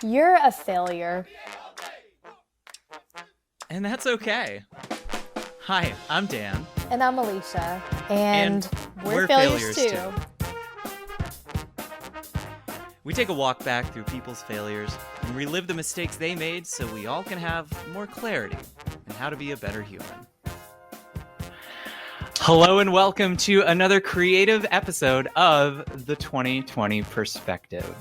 You're a failure. And that's okay. Hi, I'm Dan. And I'm Alicia. And we're failures too. We take a walk back through people's failures and relive the mistakes they made so we all can have more clarity in how to be a better human. Hello and welcome to another creative episode of the 2020 Perspective.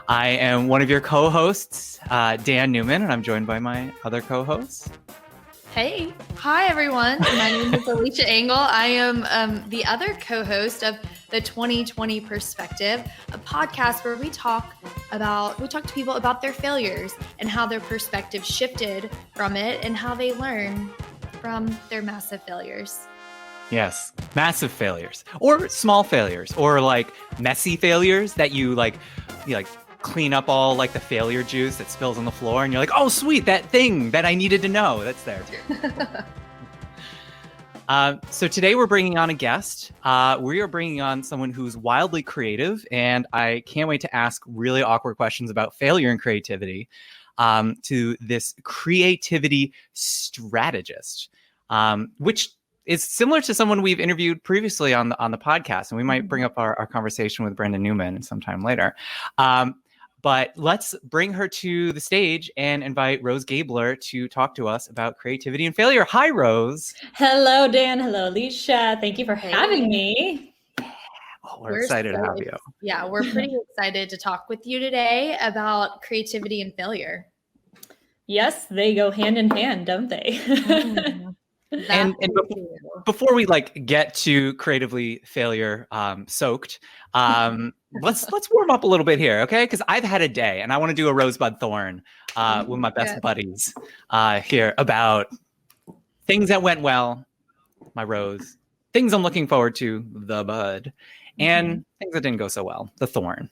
I am one of your co-hosts, Dan Newman, and I'm joined by my other co-hosts. Hey. Hi, everyone. My name is Alicia Engel. I am the other co-host of the 2020 Perspective, a podcast where we talk to people about their failures and how their perspective shifted from it and how they learn from their massive failures. Yes, massive failures or small failures or like messy failures that you clean up all like the failure juice that spills on the floor and you're like, oh, sweet, that thing that I needed to know, that's there too. So today we're bringing on a guest. We are bringing on someone who's wildly creative, and I can't wait to ask really awkward questions about failure and creativity to this creativity strategist, which is similar to someone we've interviewed previously on the podcast, and we might bring up our conversation with Brendan Newman sometime later. But let's bring her to the stage and invite Rose Gabler to talk to us about creativity and failure. Hi, Rose. Hello, Dan. Hello, Alicia. Thank you for having me. Oh, we're excited to have you. Yeah, we're pretty excited to talk with you today about creativity and failure. Yes, they go hand in hand, don't they? And before we get to creatively failure soaked, let's warm up a little bit here, okay? Because I've had a day, and I want to do a rosebud thorn with my best buddies here about things that went well, my rose, things I'm looking forward to, the bud, and things that didn't go so well, the thorn.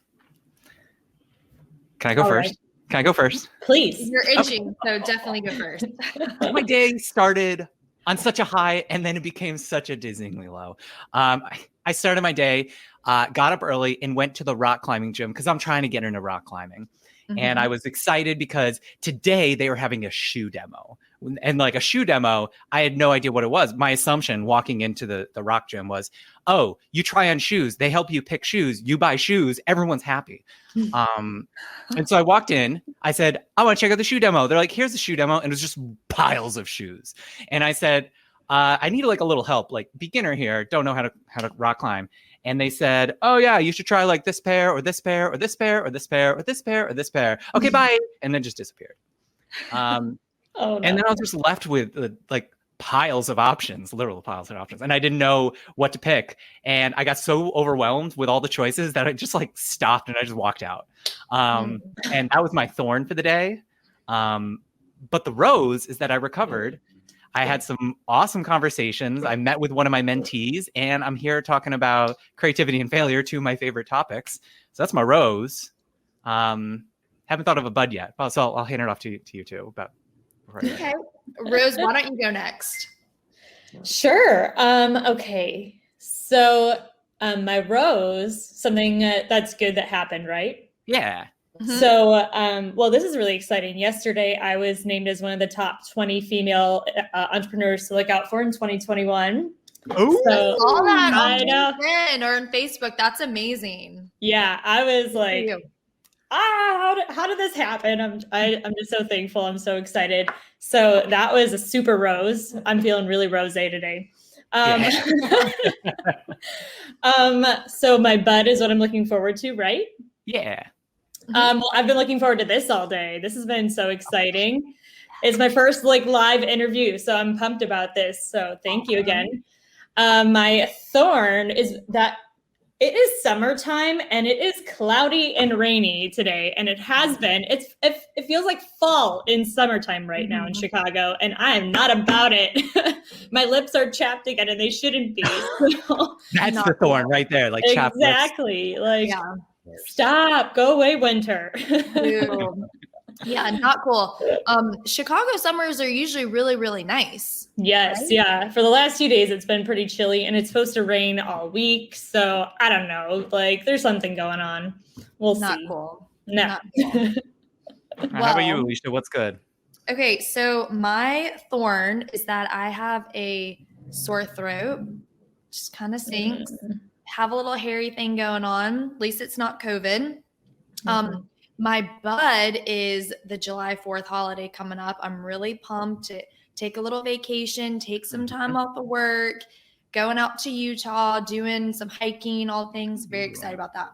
Can I go first? Right. Can I go first? Please. You're itching, so definitely go first. My day started on such a high, and then it became such a dizzyingly low. I started my day, got up early, and went to the rock climbing gym because I'm trying to get into rock climbing. Mm-hmm. And I was excited because today they were having a shoe demo. And like a shoe demo, I had no idea what it was. My assumption walking into the rock gym was, oh, you try on shoes. They help you pick shoes. You buy shoes. Everyone's happy. And so I walked in. I said, I want to check out the shoe demo. They're like, here's the shoe demo. And it was just piles of shoes. And I said, I need like a little help, like beginner here. Don't know how to rock climb. And they said, oh, yeah, you should try like this pair or this pair or this pair or this pair or this pair or this pair. Okay, bye. And then just disappeared. Oh, no. And then I was just left with piles of options, literal piles of options. And I didn't know what to pick. And I got so overwhelmed with all the choices that I just stopped and I just walked out. And that was my thorn for the day. But the rose is that I recovered. I had some awesome conversations. I met with one of my mentees, and I'm here talking about creativity and failure, two of my favorite topics. So that's my rose. Haven't thought of a bud yet, so I'll hand it off to you two. Okay. Rose, why don't you go next? Sure. Okay. So my rose, something that's good that happened, right? Yeah. Mm-hmm. So, well, this is really exciting. Yesterday, I was named as one of the top 20 female entrepreneurs to look out for in 2021. Oh, so, I saw that on LinkedIn or on Facebook. That's amazing. Yeah, I was like, how did this happen? I'm just so thankful. I'm so excited. So that was a super rose. I'm feeling really rosé today. So my bud is what I'm looking forward to, right? Yeah. Well, I've been looking forward to this all day. This has been so exciting. It's my first live interview, so I'm pumped about this. So thank you again. My thorn is that it is summertime and it is cloudy and rainy today, and it has been. It feels like fall in summertime right now in Chicago, and I am not about it. My lips are chapped again, and they shouldn't be. That's the thorn right there, chapped lips. Exactly. Stop, go away, winter. Yeah, not cool. Chicago summers are usually really, really nice. Yes, right? Yeah. For the last few days, it's been pretty chilly, and it's supposed to rain all week. So I don't know. There's something going on. We'll see. Not cool. No. Not cool. How about you, Alicia? What's good? Okay, so my thorn is that I have a sore throat, just kind of stinks. Have a little hairy thing going on. At least it's not COVID. My bud is the July 4th holiday coming up. I'm really pumped to take a little vacation, take some time off of work, going out to Utah, doing some hiking, all things. Very excited about that.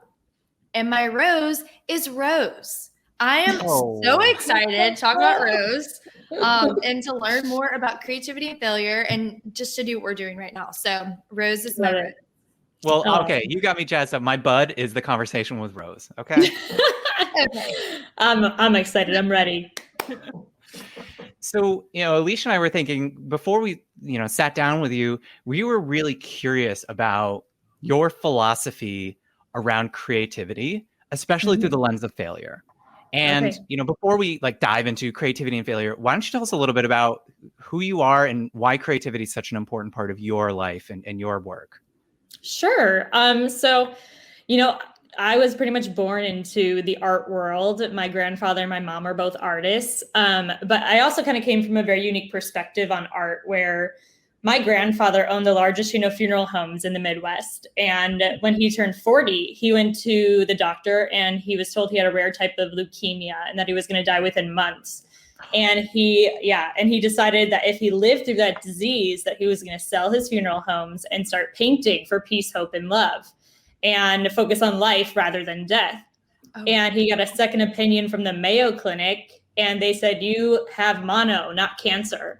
And my rose is Rose. I am so excited to talk about Rose and to learn more about creativity and failure and just to do what we're doing right now. So Rose is my rose. Well, okay, you got me jazzed up. My bud is the conversation with Rose. Okay. Okay. I'm excited. I'm ready. So, Alicia and I were thinking before we, sat down with you, we were really curious about your philosophy around creativity, especially through the lens of failure. And, before we dive into creativity and failure, why don't you tell us a little bit about who you are and why creativity is such an important part of your life and your work? Sure. So, I was pretty much born into the art world. My grandfather and my mom are both artists. But I also kind of came from a very unique perspective on art where my grandfather owned the largest, funeral homes in the Midwest. And when he turned 40, he went to the doctor and he was told he had a rare type of leukemia and that he was going to die within months. And he decided that if he lived through that disease, that he was going to sell his funeral homes and start painting for peace, hope, and love and focus on life rather than death. Oh. And he got a second opinion from the Mayo Clinic and they said, you have mono, not cancer.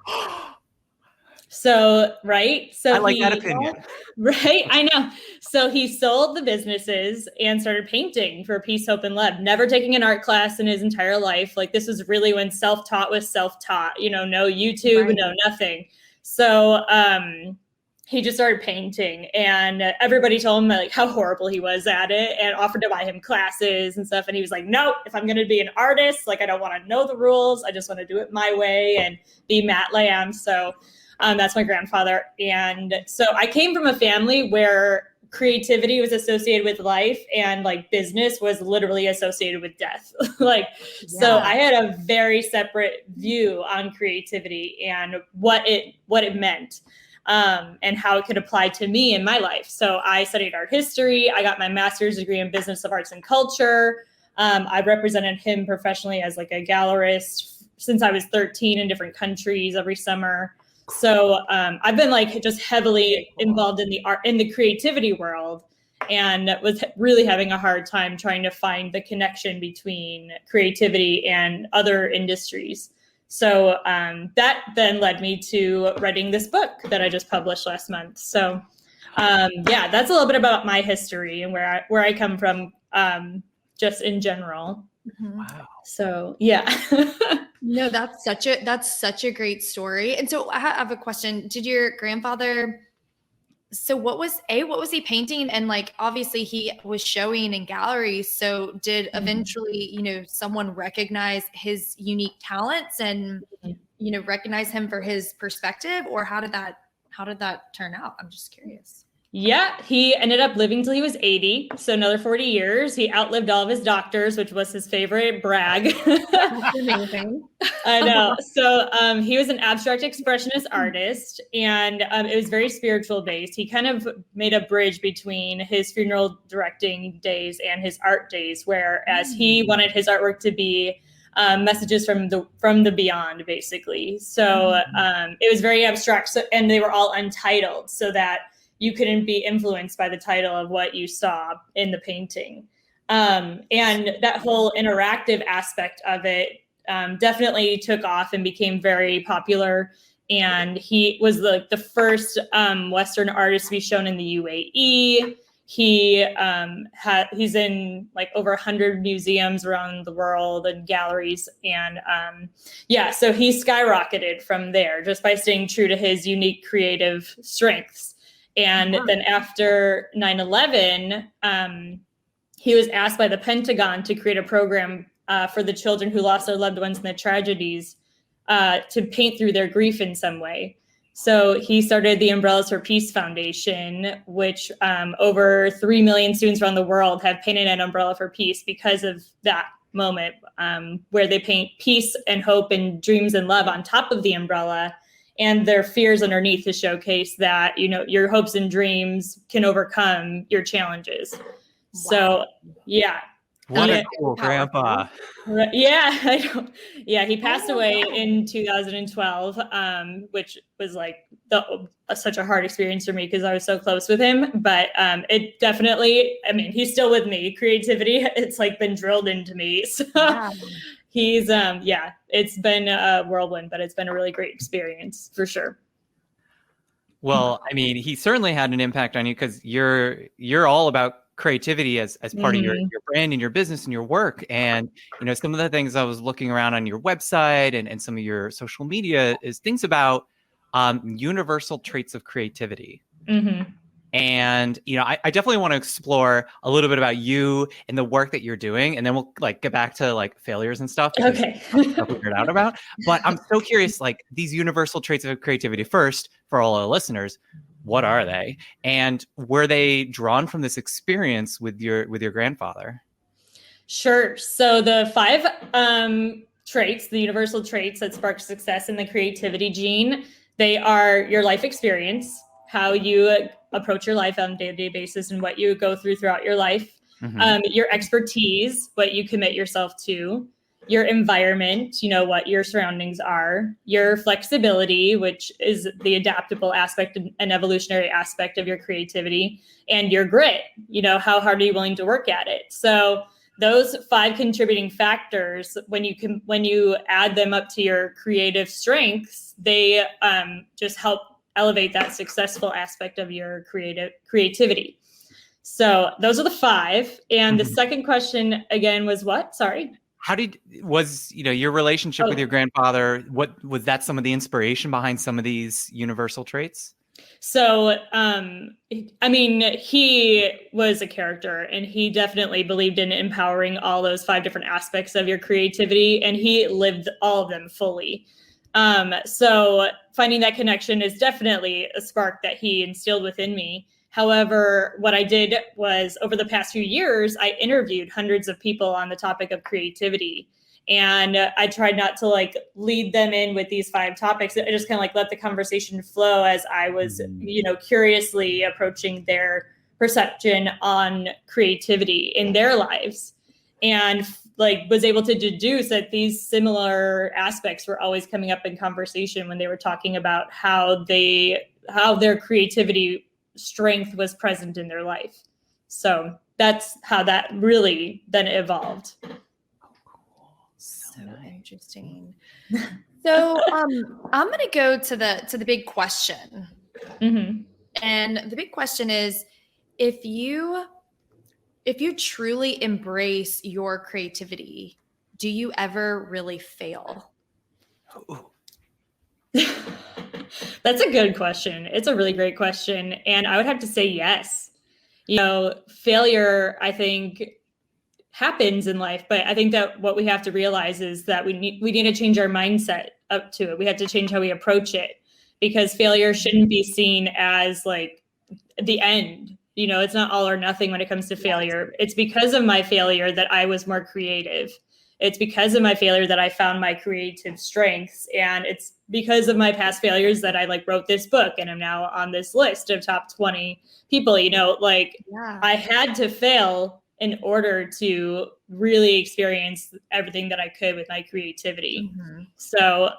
So, right. So I like that opinion. Right. I know. So he sold the businesses and started painting for peace, hope, and love, never taking an art class in his entire life. This was really when self-taught was self-taught, no YouTube, no nothing. So, he just started painting and everybody told him how horrible he was at it and offered to buy him classes and stuff. And he was like, no, if I'm going to be an artist, I don't want to know the rules. I just want to do it my way and be Matt Lamb. So, that's my grandfather. And so I came from a family where creativity was associated with life and business was literally associated with death. So I had a very separate view on creativity and what it meant and how it could apply to me in my life. So I studied art history. I got my master's degree in business of arts and culture. I've represented him professionally as a gallerist since I was 13 in different countries every summer. So I've been just heavily involved in the art, in the creativity world, and was really having a hard time trying to find the connection between creativity and other industries. So that then led me to writing this book that I just published last month. So that's a little bit about my history and where I come from, just in general. Wow. So yeah. No, that's such a great story. And so I have a question. Did your grandfather, so what was he painting? And obviously he was showing in galleries. So did eventually, someone recognize his unique talents and, recognize him for his perspective, or how did that turn out? I'm just curious. Yeah, he ended up living till he was 80. So another 40 years. He outlived all of his doctors, which was his favorite brag. Amazing. I know. So he was an abstract expressionist artist, and it was very spiritual based. He kind of made a bridge between his funeral directing days and his art days, whereas he wanted his artwork to be messages from the beyond, basically. So it was very abstract, and they were all untitled, so that you couldn't be influenced by the title of what you saw in the painting. And that whole interactive aspect of it definitely took off and became very popular. And he was the first Western artist to be shown in the UAE. He's in over 100 museums around the world and galleries. And so he skyrocketed from there just by staying true to his unique creative strengths. And then after 9/11, he was asked by the Pentagon to create a program for the children who lost their loved ones in the tragedies to paint through their grief in some way. So he started the Umbrellas for Peace Foundation, which over 3 million students around the world have painted an umbrella for peace because of that moment, where they paint peace and hope and dreams and love on top of the umbrella, and their fears underneath to showcase that, your hopes and dreams can overcome your challenges. Wow. So, yeah. What a cool grandpa. Yeah, I know. Yeah, he passed away in 2012, which was like such a hard experience for me because I was so close with him. But it definitely, he's still with me. Creativity, it's like been drilled into me. So he's, it's been a whirlwind, but it's been a really great experience for sure. Well, he certainly had an impact on you because you're all about creativity as part of your brand and your business and your work. And, some of the things I was looking around on your website and some of your social media is things about universal traits of creativity. Mm-hmm. And, I definitely want to explore a little bit about you and the work that you're doing. And then we'll get back to failures and stuff. Okay. I'll figure it out about. But I'm so curious, these universal traits of creativity first, for all our listeners, what are they? And were they drawn from this experience with your grandfather? Sure. So the 5 traits, the universal traits that spark success in the creativity gene, they are your life experience, how you approach your life on a day-to-day basis and what you go throughout your life, your expertise, what you commit yourself to, your environment, what your surroundings are, your flexibility, which is the adaptable aspect and evolutionary aspect of your creativity, and your grit, how hard are you willing to work at it? So those 5 contributing factors, when you add them up to your creative strengths, they just help elevate that successful aspect of your creativity. So those are the 5. And the second question again was what? Sorry. How was your relationship with your grandfather? What was that? Some of the inspiration behind some of these universal traits? So, he was a character, and he definitely believed in empowering all those 5 different aspects of your creativity, and he lived all of them fully. So finding that connection is definitely a spark that he instilled within me. However, what I did was over the past few years, I interviewed hundreds of people on the topic of creativity. And I tried not to lead them in with these 5 topics. I just kind of let the conversation flow as I was, curiously approaching their perception on creativity in their lives. And was able to deduce that these similar aspects were always coming up in conversation when they were talking about how their creativity strength was present in their life. So that's how that really then evolved. So interesting. So I'm going to go to the big question. Mm-hmm. And the big question is, if you truly embrace your creativity, do you ever really fail? That's a good question. It's a really great question. And I would have to say yes. Failure, I think, happens in life, but I think that what we have to realize is that we need to change our mindset up to it. We have to change how we approach it, because failure shouldn't be seen as the end. It's not all or nothing when it comes to failure. It's because of my failure that I was more creative. It's because of my failure that I found my creative strengths. And it's because of my past failures that I wrote this book and I'm now on this list of top 20 people. I had to fail in order to really experience everything that I could with my creativity. Mm-hmm. So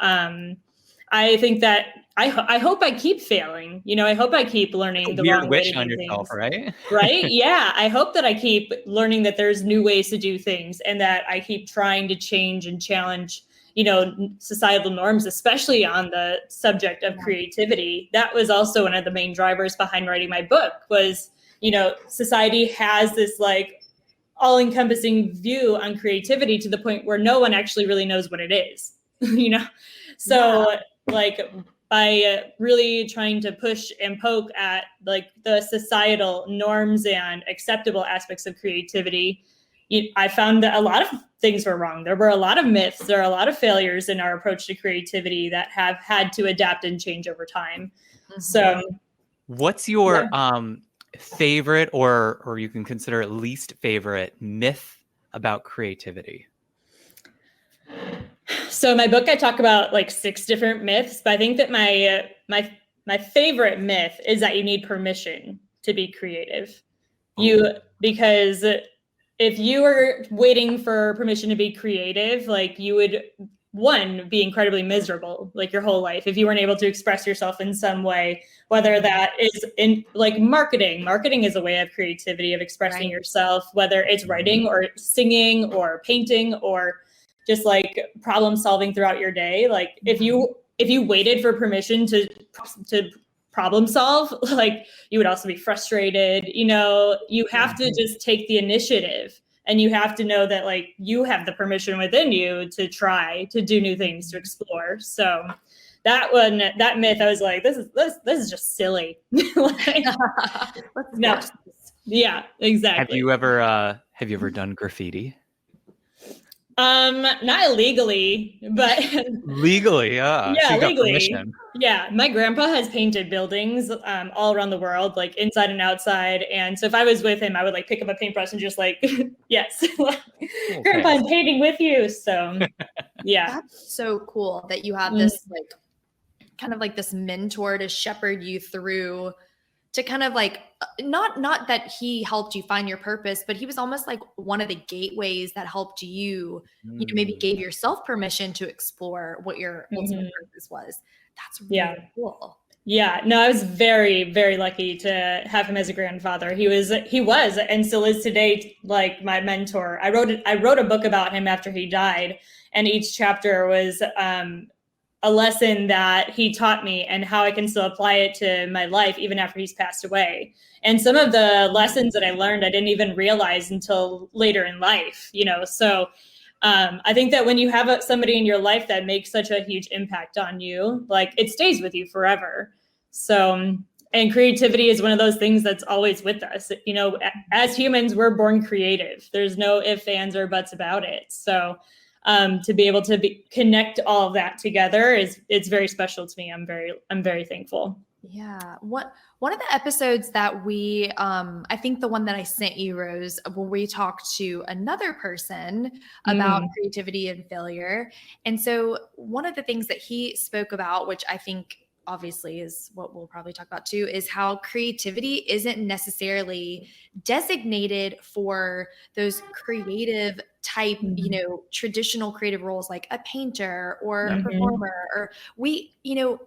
I think that I hope I keep failing. I hope I keep learning the wrong way to do yourself, things. Right? Right? Yeah. I hope that I keep learning that there's new ways to do things, and that I keep trying to change and challenge, societal norms, especially on the subject of creativity. That was also one of the main drivers behind writing my book was, society has this all-encompassing view on creativity to the point where no one actually really knows what it is, So by really trying to push and poke at the societal norms and acceptable aspects of creativity, I found that a lot of things were wrong. There were a lot of myths. There are a lot of failures in our approach to creativity that have had to adapt and change over time. Mm-hmm. So what's your favorite or you can consider it least favorite myth about creativity? So in my book, I talk about like 6 different myths, but I think that my favorite myth is that you need permission to be creative. Because if you were waiting for permission to be creative, like you would, one, be incredibly miserable, like your whole life, if you weren't able to express yourself in some way, whether that is in like marketing. Marketing is a way of creativity, of expressing yourself, whether it's writing or singing or painting or just like problem solving throughout your day. Like if you waited for permission to problem solve, like you would also be frustrated. You have to just take the initiative, and you have to know that like you have the permission within you to try to do new things, to explore. So that myth, I was like, this is just silly. Like, no. Yeah, exactly. Have you ever done graffiti? Not illegally, but legally, yeah, so you got legally. permission. Yeah, my grandpa has painted buildings all around the world, like inside and outside. And so if I was with him, I would like pick up a paintbrush and just like, yes, Grandpa, I'm painting with you. So yeah. That's so cool that you have this like kind of like this mentor to shepherd you through, to kind of like not that he helped you find your purpose, but he was almost like one of the gateways that helped you, maybe gave yourself permission to explore what your ultimate purpose was. That's really cool. Yeah, no, I was very, very lucky to have him as a grandfather. He was, and still is today, like my mentor. I wrote a book about him after he died, and each chapter was a lesson that he taught me and how I can still apply it to my life even after he's passed away. And some of the lessons that I learned, I didn't even realize until later in life, So I think that when you have somebody in your life that makes such a huge impact on you, like it stays with you forever. So, and creativity is one of those things that's always with us. As humans, we're born creative. There's no ifs, ands, or buts about it. So to be able to connect all of that together it's very special to me. I'm very thankful. Yeah. One of the episodes that we, I think the one that I sent you, Rose, where we talked to another person about creativity and failure. And so one of the things that he spoke about, which I think obviously is what we'll probably talk about too, is how creativity isn't necessarily designated for those creative type, traditional creative roles like a painter or a performer, or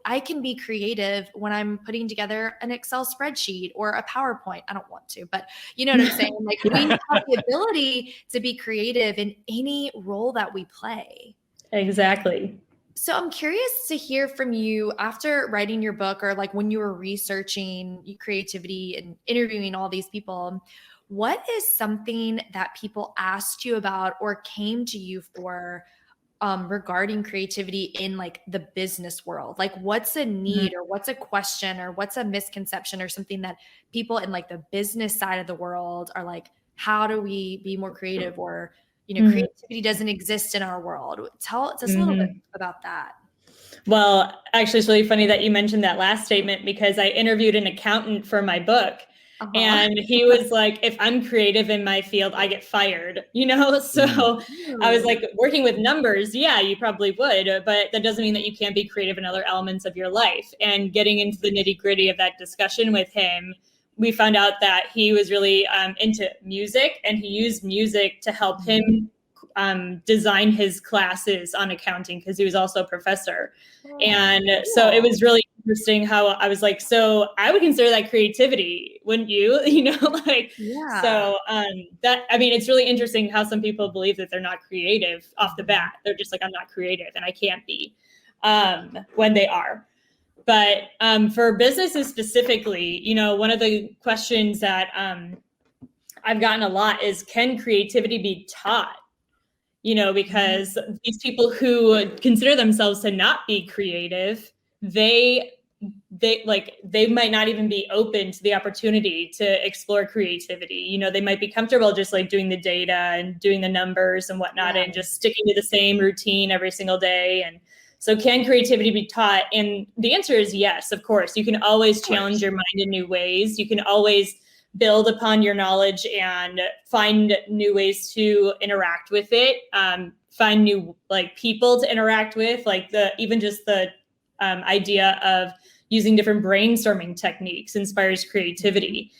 I can be creative when I'm putting together an Excel spreadsheet or a PowerPoint. I don't want to, but you know what I'm saying? Like we have the ability to be creative in any role that we play. Exactly. So I'm curious to hear from you after writing your book, or like when you were researching creativity and interviewing all these people, what is something that people asked you about or came to you for regarding creativity in like the business world? Like what's a need or what's a question or what's a misconception or something that people in like the business side of the world are like, how do we be more creative? Or creativity doesn't exist in our world. Tell us a little bit about that. Well, actually, it's really funny that you mentioned that last statement, because I interviewed an accountant for my book. And he was like, if I'm creative in my field, I get fired, So I was like, working with numbers, yeah, you probably would, but that doesn't mean that you can't be creative in other elements of your life. And getting into the nitty gritty of that discussion with him, we found out that he was really into music, and he used music to help him design his classes on accounting, because he was also a professor. And so it was really interesting how I was like, so I would consider that creativity, wouldn't you? So it's really interesting how some people believe that they're not creative off the bat. They're just like, I'm not creative and I can't be when they are. But for businesses specifically, one of the questions that I've gotten a lot is, can creativity be taught? Because these people who consider themselves to not be creative, they might not even be open to the opportunity to explore creativity. They might be comfortable just like doing the data and doing the numbers and whatnot, and just sticking to the same routine every single day. And so can creativity be taught? And the answer is yes, of course. You can always challenge your mind in new ways. You can always build upon your knowledge and find new ways to interact with it, find new like people to interact with, like even just the idea of using different brainstorming techniques inspires creativity.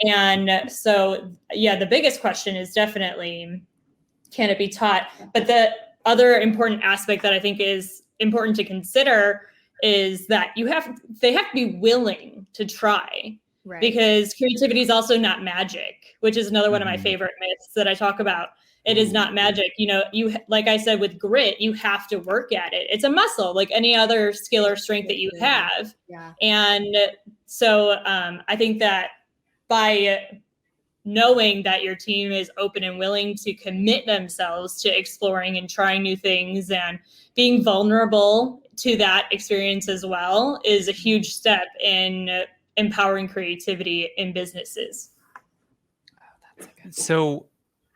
And so, yeah, the biggest question is definitely, can it be taught? But the other important aspect that I think is important to consider is that they have to be willing to try. Right. Because creativity is also not magic, which is another one of my favorite myths that I talk about. It is not magic. You know, like I said, with grit, you have to work at it. It's a muscle, like any other skill or strength that you have. Yeah. And so I think that by knowing that your team is open and willing to commit themselves to exploring and trying new things and being vulnerable to that experience as well is a huge step in empowering creativity in businesses. So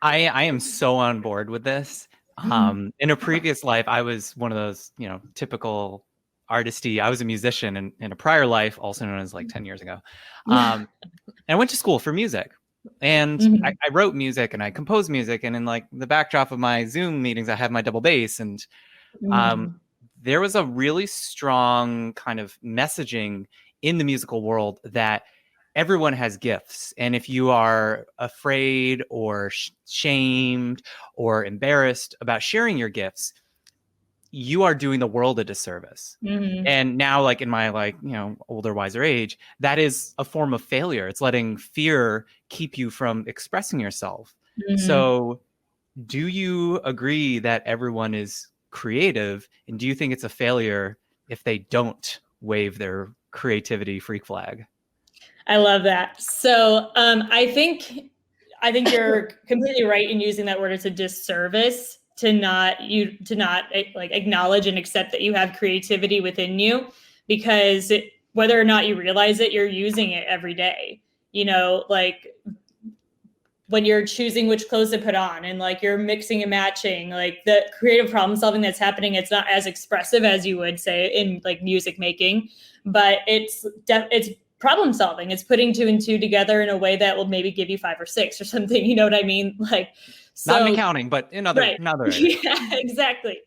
I am so on board with this. In a previous life, I was one of those, typical artisty. I was a musician in a prior life, also known as like 10 years ago. And I went to school for music. And I wrote music and I composed music. And in like the backdrop of my Zoom meetings, I have my double bass. And there was a really strong kind of messaging in the musical world that everyone has gifts. And if you are afraid or shamed or embarrassed about sharing your gifts, you are doing the world a disservice. And now, like in my older, wiser age, that is a form of failure. It's letting fear keep you from expressing yourself. So do you agree that everyone is creative? And do you think it's a failure if they don't wave their creativity freak flag? I love that. So I think you're completely right in using that word as a disservice to not like acknowledge and accept that you have creativity within you, because whether or not you realize it, you're using it every day. Like when you're choosing which clothes to put on and like you're mixing and matching, like the creative problem solving that's happening, it's not as expressive as you would say in like music making, but it's problem solving. It's putting 2 and 2 together in a way that will maybe give you 5 or 6 or something. You know what I mean? Like, so, not in accounting, but in other areas. Yeah, exactly.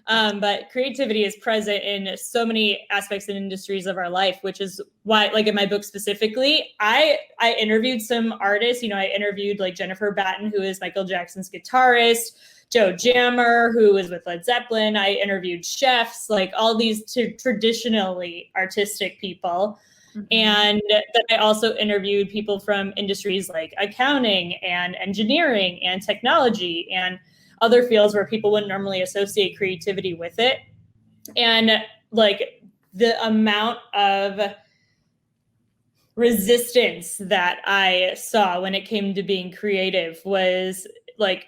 But creativity is present in so many aspects and industries of our life, which is why, like in my book specifically, I interviewed some artists. I interviewed like Jennifer Batten, who is Michael Jackson's guitarist, Joe Jammer, who was with Led Zeppelin. I interviewed chefs, like all these traditionally artistic people. And then I also interviewed people from industries like accounting and engineering and technology and other fields where people wouldn't normally associate creativity with it. And like the amount of resistance that I saw when it came to being creative was like,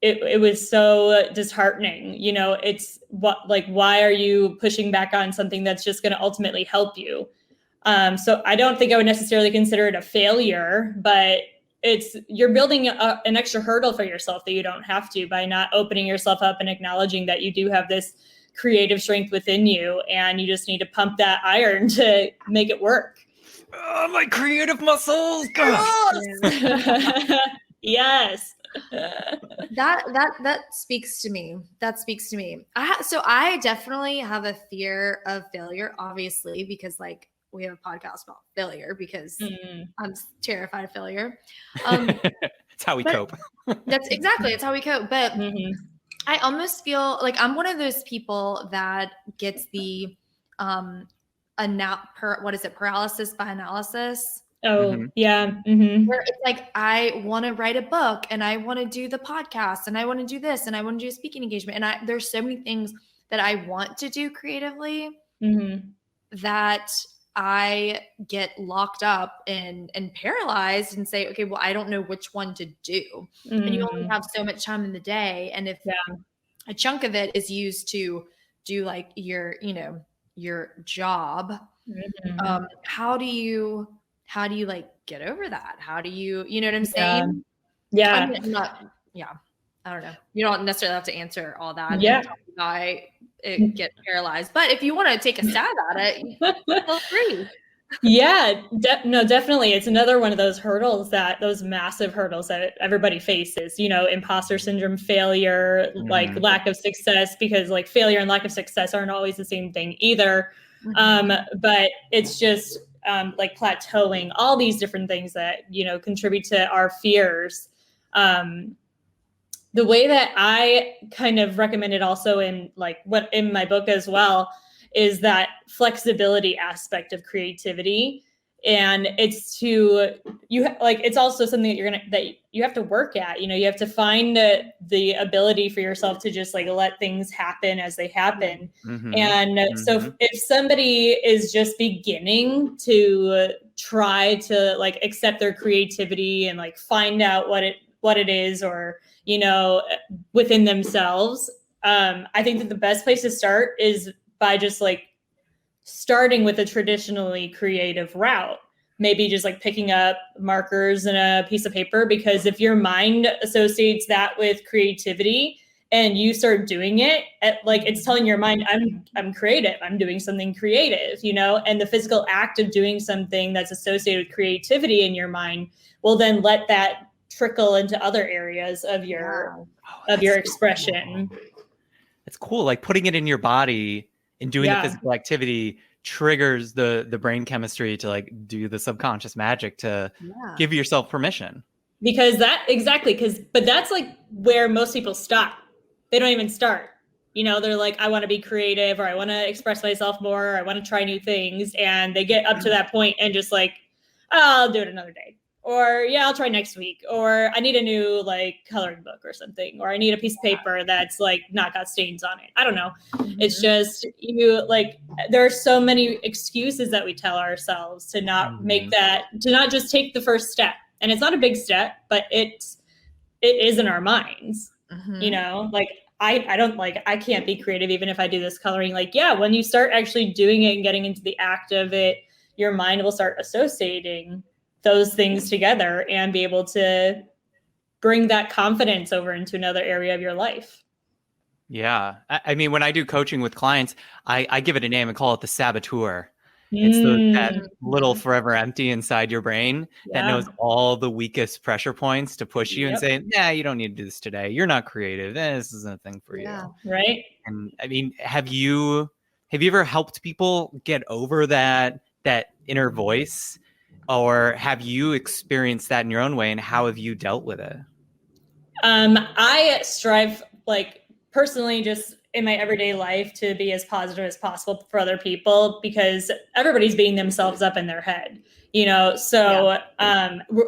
it was so disheartening. It's why are you pushing back on something that's just going to ultimately help you? So I don't think I would necessarily consider it a failure, but you're building an extra hurdle for yourself that you don't have to by not opening yourself up and acknowledging that you do have this creative strength within you, and you just need to pump that iron to make it work. Oh, my creative muscles! Yes. That speaks to me. So I definitely have a fear of failure, obviously, because like we have a podcast about failure because I'm terrified of failure. It's how we cope. It's how we cope. But I almost feel like I'm one of those people that gets the paralysis by analysis. Oh, yeah. Where it's like, I want to write a book and I want to do the podcast and I want to do this and I want to do a speaking engagement. And there's so many things that I want to do creatively that I get locked up and paralyzed and say, okay, well, I don't know which one to do. And you only have so much time in the day. And if a chunk of it is used to do like your job, how do you like get over that? How do you know what I'm saying? Yeah. I don't know. You don't necessarily have to answer all that. Yeah. I get paralyzed, but if you want to take a stab at it, feel free. Yeah, no, definitely. It's another one of those massive hurdles that everybody faces, imposter syndrome, failure, like lack of success, because like failure and lack of success aren't always the same thing either. But it's just like plateauing, all these different things that, contribute to our fears. The way that I kind of recommend it also in my book as well is that flexibility aspect of creativity. And it's it's also something that you have to work at. You have to find the ability for yourself to just like let things happen as they happen. So if somebody is just beginning to try to like accept their creativity and like find out what it is, or within themselves, I think that the best place to start is by just like starting with a traditionally creative route. Maybe just like picking up markers and a piece of paper, because if your mind associates that with creativity and you start doing it, it's telling your mind, I'm creative, I'm doing something creative, and the physical act of doing something that's associated with creativity in your mind will then let that trickle into other areas of your expression. Cool. It's cool. Like putting it in your body and doing the physical activity triggers the brain chemistry to like do the subconscious magic to give yourself permission. But that's like where most people stop. They don't even start. They're like, I want to be creative, or I want to express myself more, or I want to try new things. And they get up to that point and just like, oh, I'll do it another day. Or I'll try next week. Or I need a new like coloring book or something. Or I need a piece of paper that's like not got stains on it. I don't know. It's just there are so many excuses that we tell ourselves to not to not just take the first step. And it's not a big step, but it is in our minds. I can't be creative even if I do this coloring. When you start actually doing it and getting into the act of it, your mind will start associating those things together and be able to bring that confidence over into another area of your life. Yeah. I mean, when I do coaching with clients, I give it a name and call it the saboteur. It's that little forever empty inside your brain that knows all the weakest pressher points to push you and say, nah, you don't need to do this today. You're not creative. This isn't a thing for you. Right. And I mean, have you ever helped people get over that inner voice? Or have you experienced that in your own way, and how have you dealt with it? I strive, personally, just in my everyday life, to be as positive as possible for other people, because everybody's beating themselves up in their head, so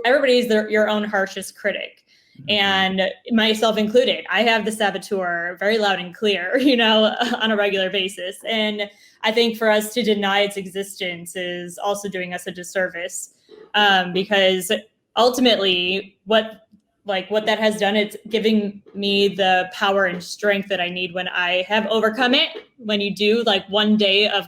everybody's your own harshest critic. And myself included. I have the saboteur very loud and clear, on a regular basis. And I think for us to deny its existence is also doing us a disservice, because ultimately what that has done, it's giving me the power and strength that I need when I have overcome it. When you do one day of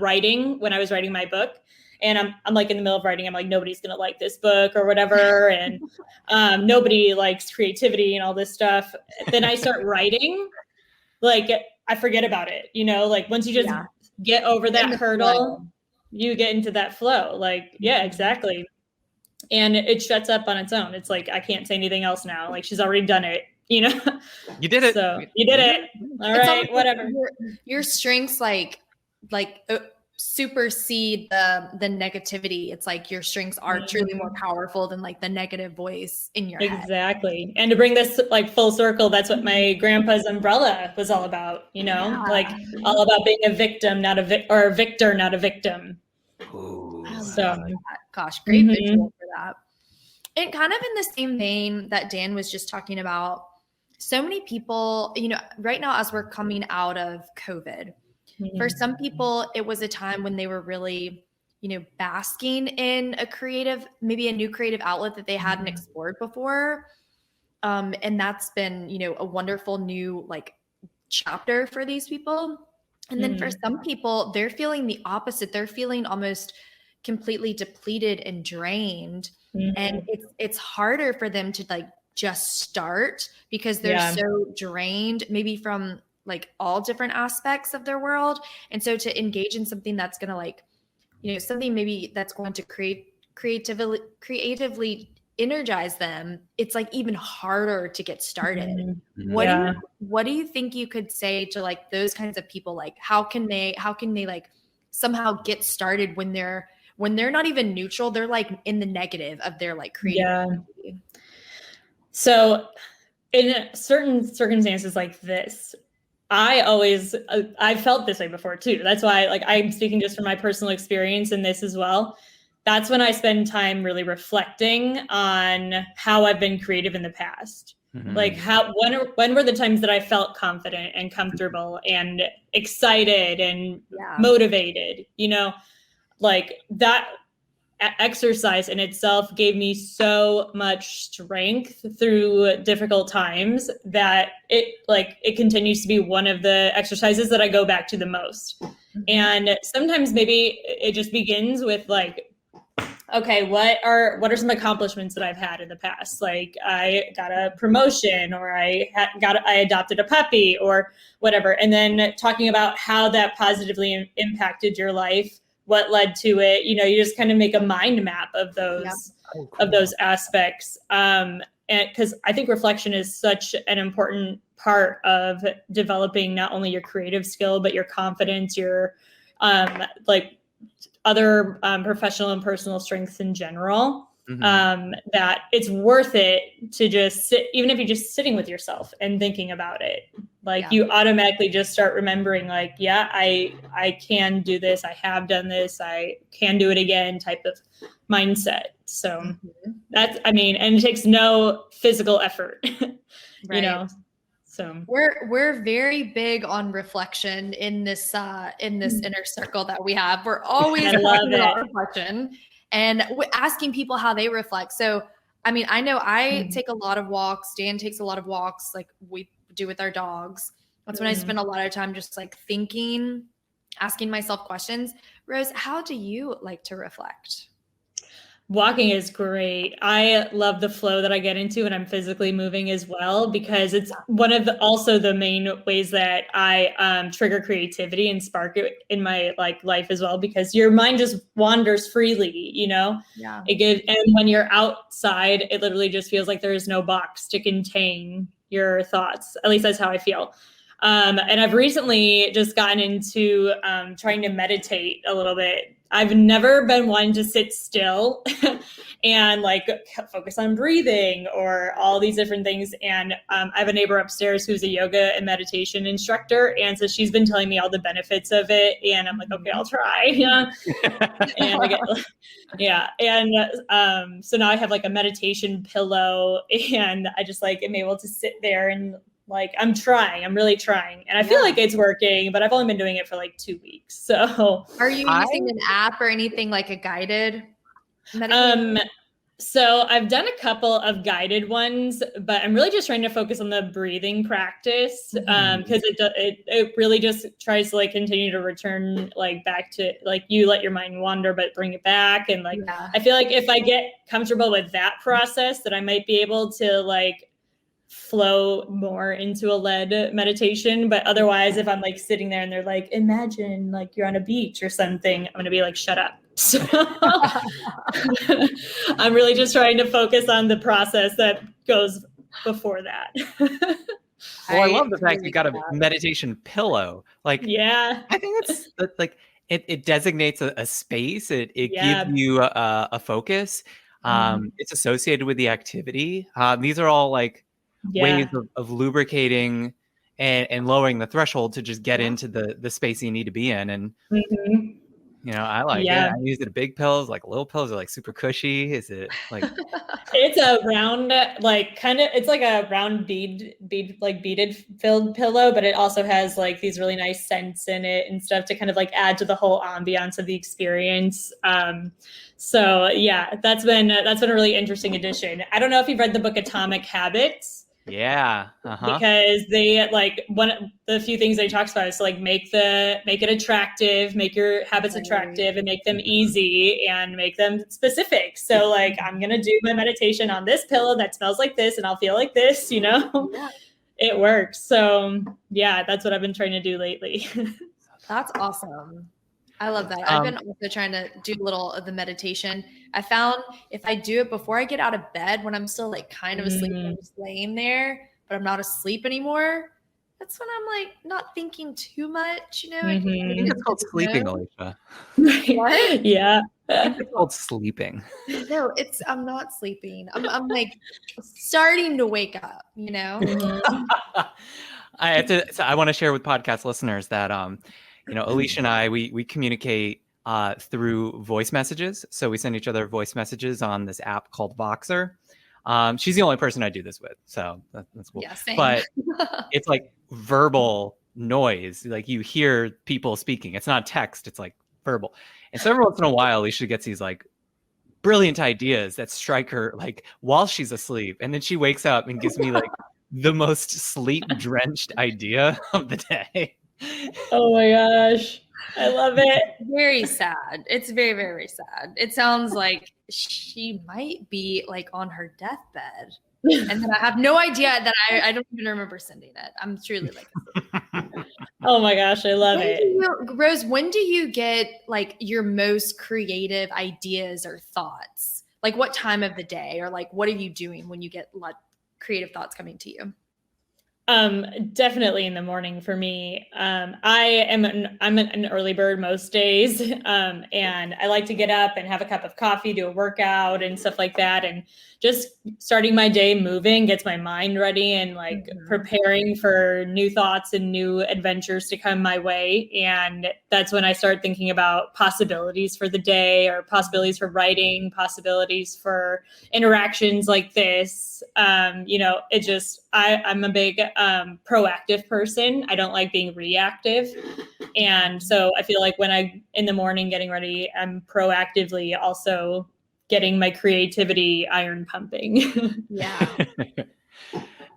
writing, when I was writing my book, and I'm in the middle of writing, I'm like, nobody's going to like this book or whatever. And nobody likes creativity and all this stuff. Then I start writing, I forget about it, once you just get over that hurdle, you get into that flow. Exactly. And it shuts up on its own. It's I can't say anything else now. She's already done it, You did it. So you did it. All right, whatever. Your strengths supersede the negativity. It's your strengths are truly more powerful than the negative voice in your head. Exactly. And to bring this full circle, that's what my grandpa's umbrella was all about, all about being a victim, not a victor, not a victim. Ooh, so gosh, great visual for that. And kind of in the same vein that Dan was just talking about, so many people, right now as we're coming out of COVID, for some people, it was a time when they were really, basking in maybe a new creative outlet that they hadn't explored before. And that's been, a wonderful new chapter for these people. And then for some people, they're feeling the opposite. They're feeling almost completely depleted and drained. And it's harder for them to just start because they're so drained, maybe from all different aspects of their world. And so to engage in something that's going to something maybe that's going to creatively energize them, it's like even harder to get started. Mm-hmm. What do you think you could say to like those kinds of people? Like how can they like somehow get started when they're not even neutral, they're like in the negative of their like creativity? Yeah. So in certain circumstances like this, I felt this way before too. That's why like I'm speaking just from my personal experience in this as well. That's when I spend time really reflecting on how I've been creative in the past. Mm-hmm. Like when were the times that I felt confident and comfortable and excited and motivated, like that exercise in itself gave me so much strength through difficult times that it continues to be one of the exercises that I go back to the most. Mm-hmm. And sometimes maybe it just begins with like, okay, what are some accomplishments that I've had in the past? Like I got a promotion, or I adopted a puppy, or whatever. And then talking about how that positively impacted your life, what led to it. You just kind of make a mind map of those aspects. And because I think reflection is such an important part of developing not only your creative skill, but your confidence, your other professional and personal strengths in general. Mm-hmm. That it's worth it to just sit, even if you're just sitting with yourself and thinking about it. Like you automatically just start remembering like, I can do this. I have done this. I can do it again type of mindset. So and it takes no physical effort, right. So we're very big on reflection in this inner circle that we have. We're always talking about reflection and asking people how they reflect. So, I know I take a lot of walks. Dan takes a lot of walks, like we do with our dogs. That's when I spend a lot of time just like thinking, asking myself questions. Rose, how do you like to reflect? Walking is great. I love the flow that I get into when I'm physically moving as well, because it's one of the main ways that I trigger creativity and spark it in my life as well, because your mind just wanders freely, Yeah. And when you're outside, it literally just feels like there is no box to contain your thoughts. At least that's how I feel. And I've recently just gotten into trying to meditate a little bit. I've never been one to sit still and focus on breathing or all these different things. And I have a neighbor upstairs who's a yoga and meditation instructor. And so she's been telling me all the benefits of it. And I'm like, okay, I'll try. And so now I have like a meditation pillow, and I just am able to sit there and I'm really trying. And I feel like it's working, but I've only been doing it for 2 weeks. So are you using an app or anything like a guided meditation? So I've done a couple of guided ones, but I'm really just trying to focus on the breathing practice. Because it really just tries to continue to return back to you let your mind wander, but bring it back. And I feel like if I get comfortable with that process, that I might be able to flow more into a led meditation. But otherwise, if I'm sitting there and they're imagine you're on a beach or something, I'm gonna be shut up. So I'm really just trying to focus on the process that goes before that. I love the fact you got a meditation pillow. I think it's it designates a space. It gives you a focus. It's associated with the activity. These are all ways of lubricating and lowering the threshold to just get into the space you need to be in. And I like it. I use it. Big pills, little pills are super cushy. Is it it's a round it's like a round beaded filled pillow, but it also has these really nice scents in it and stuff to kind of add to the whole ambiance of the experience. So that's been a really interesting addition. I don't know if you've read the book Atomic Habits. Yeah. Because they one of the few things they talks about is make it attractive, make your habits attractive, and make them easy and make them specific. So I'm gonna do my meditation on this pillow that smells like this, and I'll feel like this. It works. So that's what I've been trying to do lately. That's awesome. I love that. I've been also trying to do a little of the meditation. I found if I do it before I get out of bed, when I'm still like kind of asleep, I'm just laying there, but I'm not asleep anymore. That's when I'm like not thinking too much, I think it's called sleeping, Alicia. What? Yeah. I think it's called sleeping. No, I'm not sleeping. I'm like starting to wake up, you know? I want to share with podcast listeners that, Alicia and I, we communicate through voice messages. So we send each other voice messages on this app called Voxer. She's the only person I do this with. So that's cool. Yeah, same. But it's like verbal noise. Like you hear people speaking. It's not text. It's like verbal. And so every once in a while, Alicia gets these like brilliant ideas that strike her like while she's asleep. And then she wakes up and gives me like the most sleep drenched idea of the day. Oh my gosh. I love it. Very sad. It's very, very sad. It sounds like she might be like on her deathbed. And then I have no idea that I don't even remember sending it. I'm truly like, oh my gosh, I love it. Rose, when do you get like your most creative ideas or thoughts? Like what time of the day, or like what are you doing when you get creative thoughts coming to you? Definitely in the morning for me. I'm an early bird most days. And I like to get up and have a cup of coffee, do a workout and stuff like that. And just starting my day moving gets my mind ready and like preparing for new thoughts and new adventures to come my way. And that's when I start thinking about possibilities for the day, or possibilities for writing, possibilities for interactions like this. I'm a big proactive person. I don't like being reactive. And so I feel like when I'm in the morning getting ready, I'm proactively also getting my creativity iron pumping. Yeah.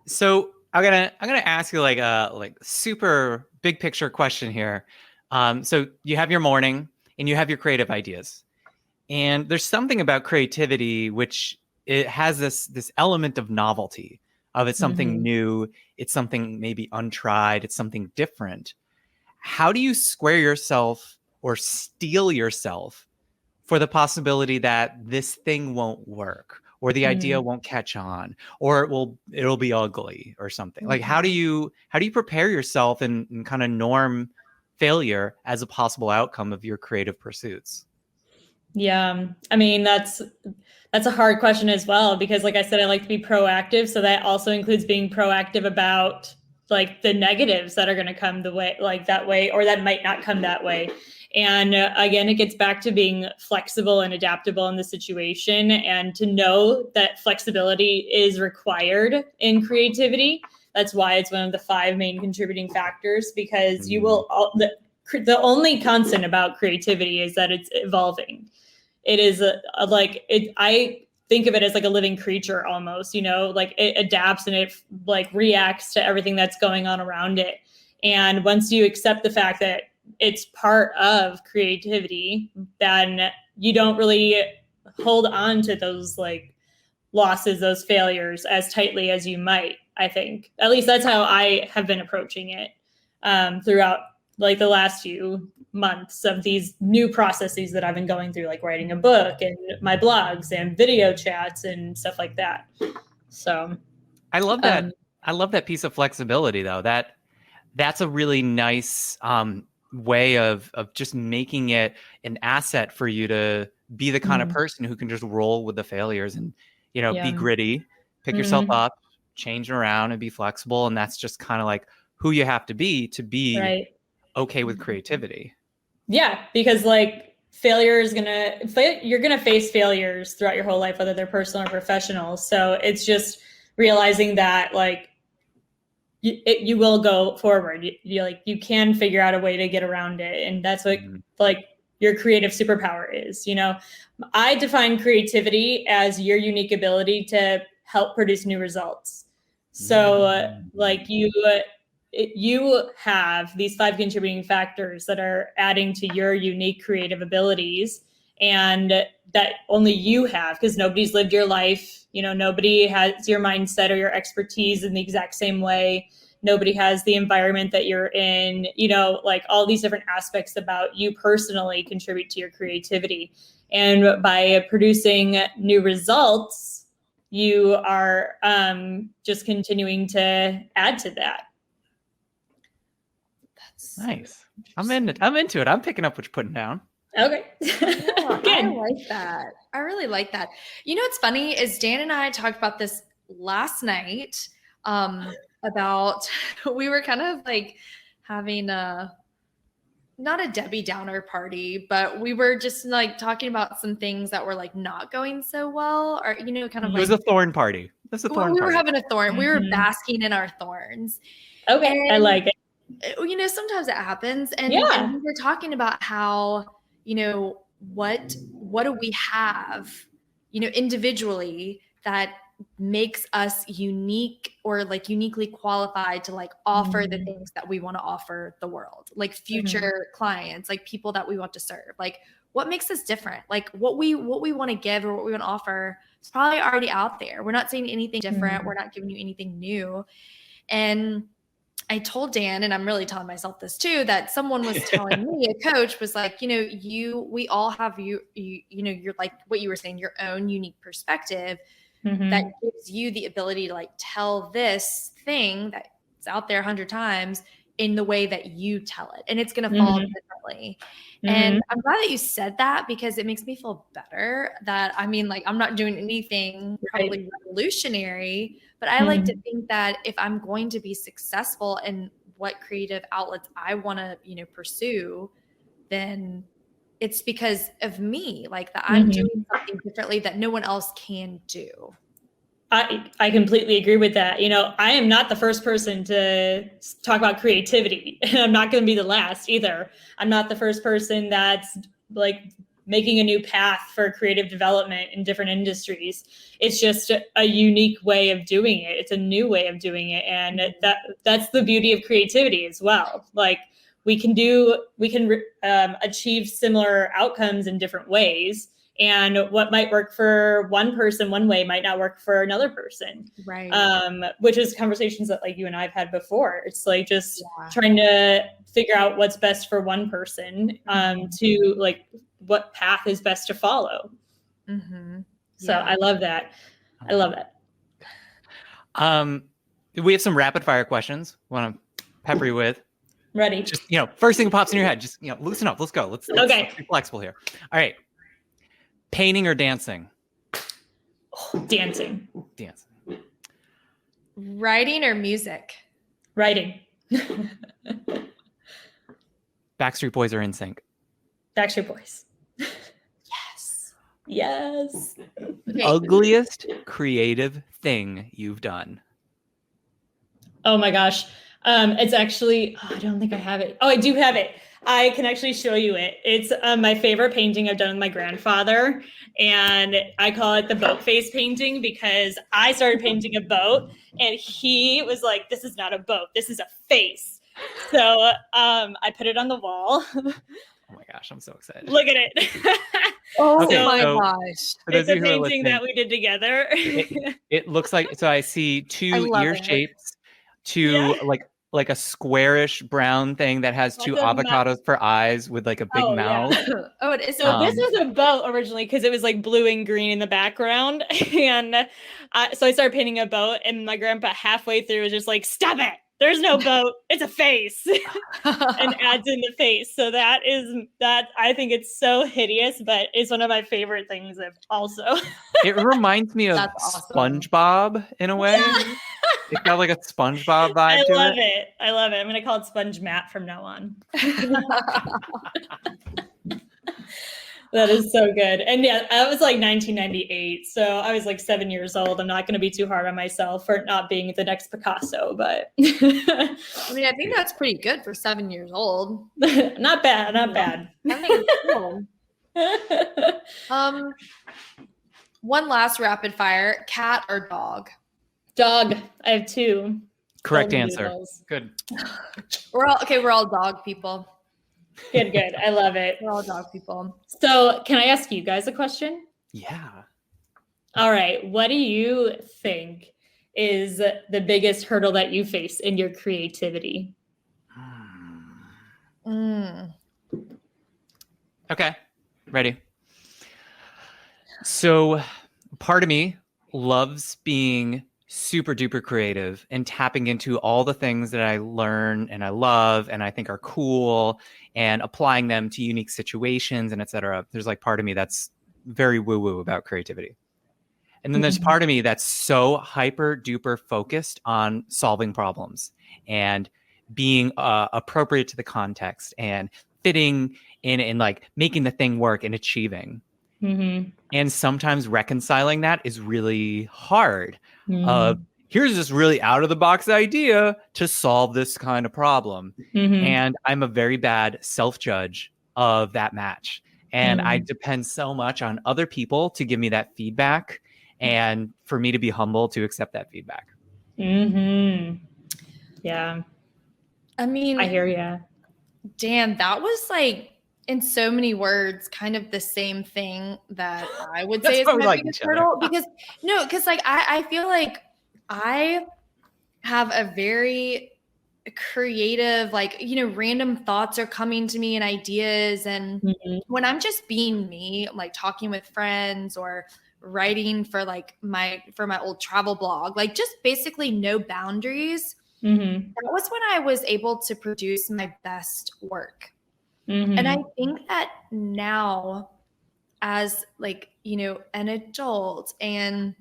So I'm gonna ask you like a super big picture question here. So you have your morning and you have your creative ideas, and there's something about creativity which it has this element of novelty, of it's something new, it's something maybe untried, it's something different. How do you square yourself or steel yourself for the possibility that this thing won't work, or the idea won't catch on, or it'll be ugly or something? Like how do you prepare yourself and kind of norm failure as a possible outcome of your creative pursuits? Yeah. I mean, that's a hard question as well, because like I said, I like to be proactive. So that also includes being proactive about like the negatives that are going to come the way, like that way, or that might not come that way. And again, it gets back to being flexible and adaptable in the situation, and to know that flexibility is required in creativity. That's why it's one of the 5 main contributing factors, because you will, the only constant about creativity is that it's evolving. It is I think of it as like a living creature almost, like it adapts and it like reacts to everything that's going on around it. And once you accept the fact that it's part of creativity, then you don't really hold on to those like losses, those failures as tightly as you might, I think. At least that's how I have been approaching it throughout like the last few months of these new processes that I've been going through, like writing a book and my blogs and video chats and stuff like that. So I love that. I love that piece of flexibility though. That's a really nice way of just making it an asset for you to be the kind of person who can just roll with the failures and, be gritty, pick yourself up, change around and be flexible. And that's just kind of like who you have to be right. Okay with creativity. Yeah, because like you're gonna face failures throughout your whole life, whether they're personal or professional. So it's just realizing that like you will go forward. You can figure out a way to get around it, and that's what like your creative superpower is. I define creativity as your unique ability to help produce new results. So like you have these 5 contributing factors that are adding to your unique creative abilities, and that only you have, because nobody's lived your life. Nobody has your mindset or your expertise in the exact same way. Nobody has the environment that you're in, you know, like all these different aspects about you personally contribute to your creativity. And by producing new results, you are just continuing to add to that. That's nice. I'm into it. I'm picking up what you're putting down. Okay. Yeah, I like that. I really like that. You know what's funny is Dan and I talked about this last night about we were kind of like having not a Debbie Downer party, but we were just like talking about some things that were like not going so well, or you know, kind of It like was a thorn party. It was a thorn we party. were having a thorn. We were basking in our thorns. Okay, And, I like it. You know, sometimes it happens, and we were talking about how, you know, what do we have, you know, individually that makes us unique or like uniquely qualified to like offer the things that we want to offer the world, like future clients, like people that we want to serve. Like what makes us different? Like what we want to give or what we want to offer is probably already out there. We're not saying anything different. We're not giving you anything new. And I told Dan, and I'm really telling myself this too, that someone was telling me, a coach was like, you know, we all have you know, you're like what you were saying, your own unique perspective that gives you the ability to like tell this thing that's out there 100 times in the way that you tell it. And it's going to fall differently. And I'm glad that you said that because it makes me feel better that, I mean, like I'm not doing anything probably revolutionary, but I like to think that if I'm going to be successful in what creative outlets I want to, you know, pursue, then it's because of me, like that I'm doing something differently that no one else can do. I completely agree with that. You know, I am not the first person to talk about creativity, and I'm not going to be the last either. I'm not the first person that's like making a new path for creative development in different industries. It's just a unique way of doing it. It's a new way of doing it. And that's the beauty of creativity as well. Like we can achieve similar outcomes in different ways. And what might work for one person one way might not work for another person. Right. Which is conversations that like you and I've had before. It's like just trying to figure out what's best for one person to like what path is best to follow. So I love that. I love that. We have some rapid fire questions. Want to pepper you with? Ready. Just, you know, first thing that pops in your head, just, you know, loosen up. Let's go. Let's be flexible here. All right. Painting or dancing? Dancing. Writing or music? Writing. Backstreet Boys or NSYNC? Backstreet Boys. Yes. Okay. Ugliest creative thing you've done? Oh my gosh. It's actually, I don't think I have it. Oh, I do have it. I can actually show you it. It's my favorite painting I've done with my grandfather. And I call it the boat face painting because I started painting a boat and he was like, this is not a boat. This is a face. So I put it on the wall. Oh my gosh, I'm so excited. Look at it. Oh my gosh. It's a painting that we did together. It looks like, so I see two ear shapes, like a squarish brown thing that has two avocados for eyes with like a big mouth. Yeah. Oh, it is. So this was a boat originally because it was like blue and green in the background. And so I started painting a boat and my grandpa halfway through was just like, stop it. There's no boat. It's a face. And adds in the face. So that I think it's so hideous, but it's one of my favorite things also. It reminds me of SpongeBob in a way. Yeah. It's got like a SpongeBob vibe to it. I love it. I'm going to call it Sponge Matt from now on. That is so good. And yeah, that was like 1998. So I was like 7 years old. I'm not going to be too hard on myself for not being the next Picasso, but I mean, I think that's pretty good for 7 years old. Not bad. Not bad. I think it's cool. One last rapid fire: cat or dog? Dog. I have two. Correct answer. Good. We're all dog people. Good. I love it. We're all dog people. So can I ask you guys a question? Yeah. All right. What do you think is the biggest hurdle that you face in your creativity? Okay, ready. So part of me loves being super duper creative and tapping into all the things that I learn and I love and I think are cool and applying them to unique situations and etc. There's like part of me that's very woo-woo about creativity. And then there's part of me that's so hyper duper focused on solving problems and being appropriate to the context and fitting in and like making the thing work and achieving. And sometimes reconciling that is really hard. Here's this really out of the box idea to solve this kind of problem. And I'm a very bad self-judge of that match. And I depend so much on other people to give me that feedback and for me to be humble to accept that feedback. Yeah. I mean, I hear you. Dan, that was like, in so many words, kind of the same thing that I would say is my biggest hurdle. Because like I feel like I have a very creative, like, random thoughts are coming to me and ideas. And when I'm just being me, like talking with friends or writing for like my old travel blog, like just basically no boundaries. That was when I was able to produce my best work. And I think that now as like, an adult and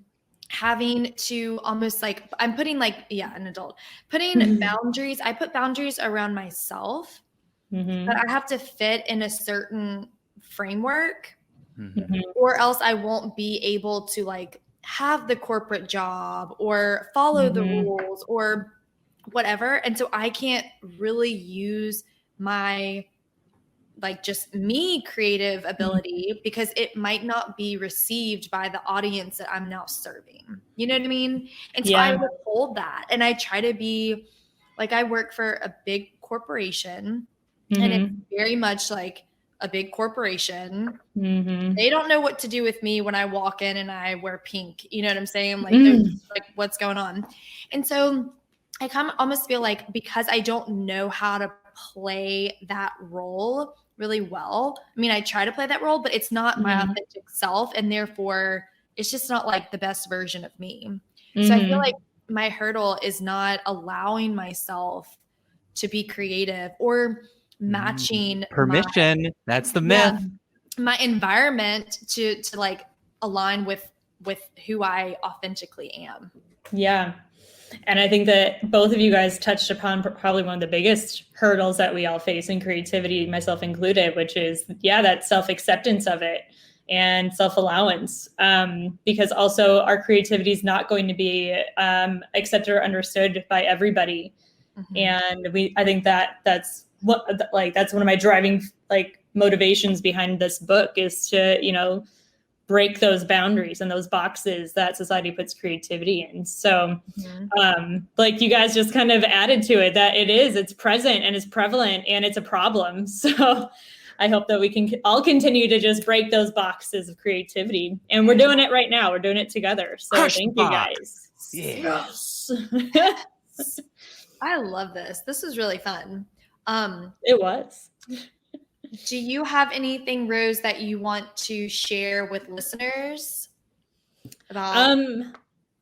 having to almost like, I'm putting like, an adult, putting boundaries, I put boundaries around myself, but I have to fit in a certain framework or else I won't be able to like have the corporate job or follow the rules or whatever. And so I can't really use my like just me creative ability because it might not be received by the audience that I'm now serving. You know what I mean? And so I withhold that. And I try to be like, I work for a big corporation and it's very much like a big corporation. They don't know what to do with me when I walk in and I wear pink. You know what I'm saying? Like, they're just like, what's going on? And so I kind of almost feel like because I don't know how to play that role really well. I mean, I try to play that role, but it's not my authentic self. And therefore, it's just not like the best version of me. So I feel like my hurdle is not allowing myself to be creative or matching permission. That's the myth. My environment to like align with who I authentically am. Yeah. And I think that both of you guys touched upon probably one of the biggest hurdles that we all face in creativity, myself included, which is, that self-acceptance of it and self-allowance. Because also our creativity is not going to be accepted or understood by everybody. And I think that's one of my driving like motivations behind this book is to, break those boundaries and those boxes that society puts creativity in. So like you guys just kind of added to it that it's present and it's prevalent and it's a problem. So I hope that we can all continue to just break those boxes of creativity. And we're doing it right now. We're doing it together. So thank you guys. Yes. I love this. This is really fun. It was. Do you have anything, Rose, that you want to share with listeners about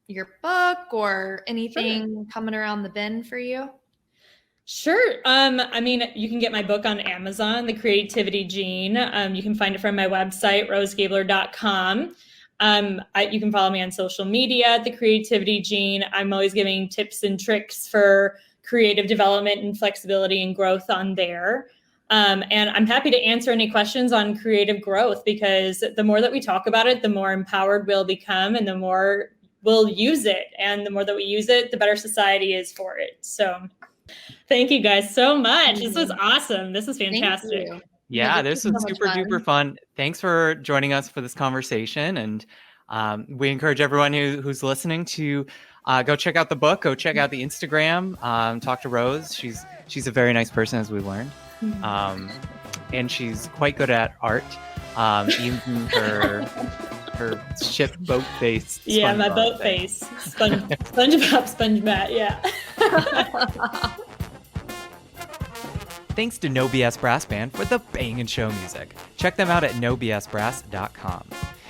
your book or anything coming around the bend for you? Sure. I mean, you can get my book on Amazon, The Creativity Gene. You can find it from my website, rosegabler.com. You can follow me on social media at The Creativity Gene. I'm always giving tips and tricks for creative development and flexibility and growth on there. And I'm happy to answer any questions on creative growth because the more that we talk about it, the more empowered we'll become and the more we'll use it. And the more that we use it, the better society is for it. So thank you guys so much. This was awesome. This is fantastic. Yeah, this was super duper fun. Thanks for joining us for this conversation. And we encourage everyone who's listening to go check out the book, go check out the Instagram, talk to Rose. She's a very nice person, as we learned. And she's quite good at art. Even her her ship boat face. Yeah, my SpongeBob boat thing. face. SpongeBob, SpongeMat, yeah. Thanks to No BS Brass Band for the bangin' show music. Check them out at nobsbrass.com.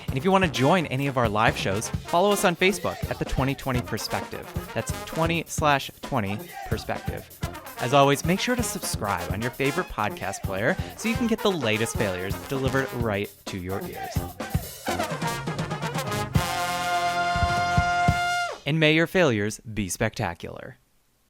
And if you want to join any of our live shows, follow us on Facebook at the 2020 Perspective. That's 20/20 Perspective. As always, make sure to subscribe on your favorite podcast player so you can get the latest failures delivered right to your ears. And may your failures be spectacular.